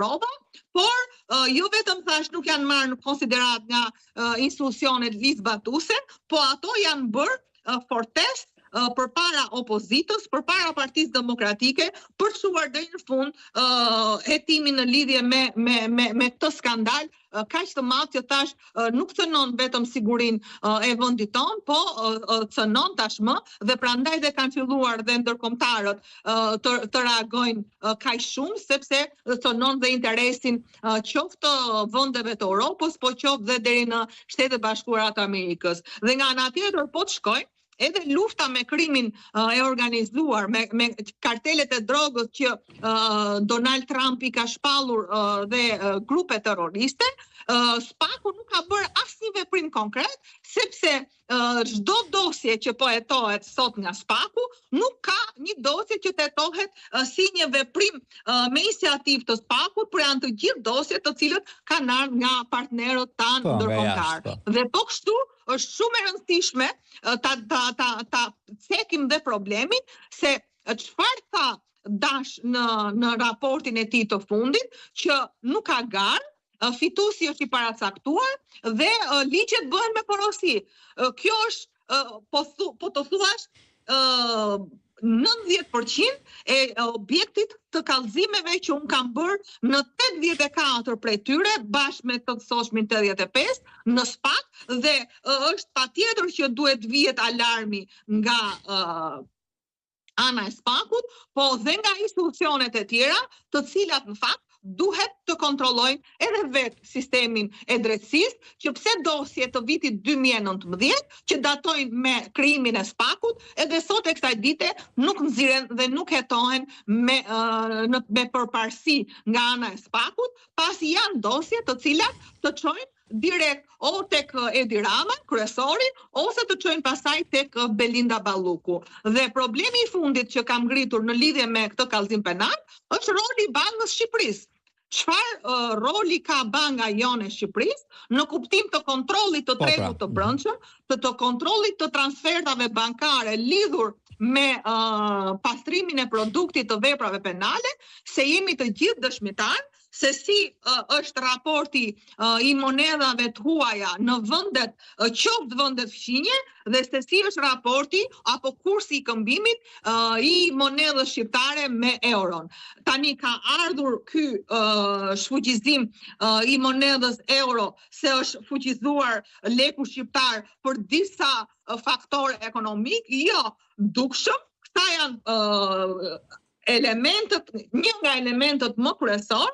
prova, por jo vetëm thash nuk janë marrë në konsiderat nga institucionet lisbatuese, po ato janë bërë fortesë përpara opozitës, përpara Partisë Demokratike, për çuar deri në fund hetimin në lidhje me këtë skandal kaq të madh që tash nuk cënon vetëm sigurinë e vendit tonë, po cënon tashmë dhe prandaj dhe kanë filluar dhe ndërkombëtarët të reagojnë kaq shumë, sepse cënon dhe interesin qoftë vendeve të Europës, po qoftë dhe deri në Shtetet Bashkuara të Amerikës. Dhe nga ana tjetër po të shkojnë edhe lufta me krimin e organizuar, me kartelet e drogës që Donald Trump i ka shpallur dhe grupe terroriste, SPAK-u nuk ka bërë asnjë veprim konkret, sepse çdo dosje që po hetohet sot nga SPAK-u nuk ka një dosje që të hetohet si një veprim me iniciativë të SPAK-ut, por janë të gjithë dosjet të cilët kanë ardhur nga partnerët tanë ndërkombëtar. Dhe po kështu është shumë e rëndësishme ta cekim dhe problemin se çfarë tha Dash në raportin e tij të fundit, që nuk ka garë, fituesi është i paracaktuar dhe ligjet bëhen me porosi. Kjo është po të thuash 90% e objektit të kallëzimeve që unë kam bërë në 84 prej tyre, bashkë me të thoshmin 85 në SPAK, dhe është patjetër që duhet vihet alarmi nga ana e SPAK-ut, po dhe nga institucionet e tjera, të cilat në fakt duhet të kontrollojnë edhe vetë sistemin e drejtësisë, që pse dosje të vitit 2019 që datojnë me krijimin e SPAK-ut, edhe sot e kësaj dite nuk nxiren dhe nuk hetohen me përparësi nga ana e SPAK-ut, pasi janë dosje të cilat të çojnë direkt o tek Edi Rama, kryesori, ose të çojnë pasaj tek Belinda Balluku. Dhe problemi i fundit që kam ngritur në lidhje me këtë kallëzim penal është roli i Bankës Shqipërisë. Çfarë roli ka Banka jonë e Shqipërisë në kuptim të kontrollit të tregut të brendshëm, të kontrollit të transfertave bankare lidhur me pastrimin e produktit të veprave penale, se jemi të gjithë dëshmitar se si është raporti i monedhave të huaja në vendet, qoftë vendet fqinje, dhe se si është raporti apo kursi i këmbimit i monedhës shqiptare me euron. Tani ka ardhur ky shfuqizim i monedhës euro, se është fuqizuar leku shqiptar për disa faktorë ekonomik, jo dukshëm. Këta janë elementët, një nga elementët më kryesor,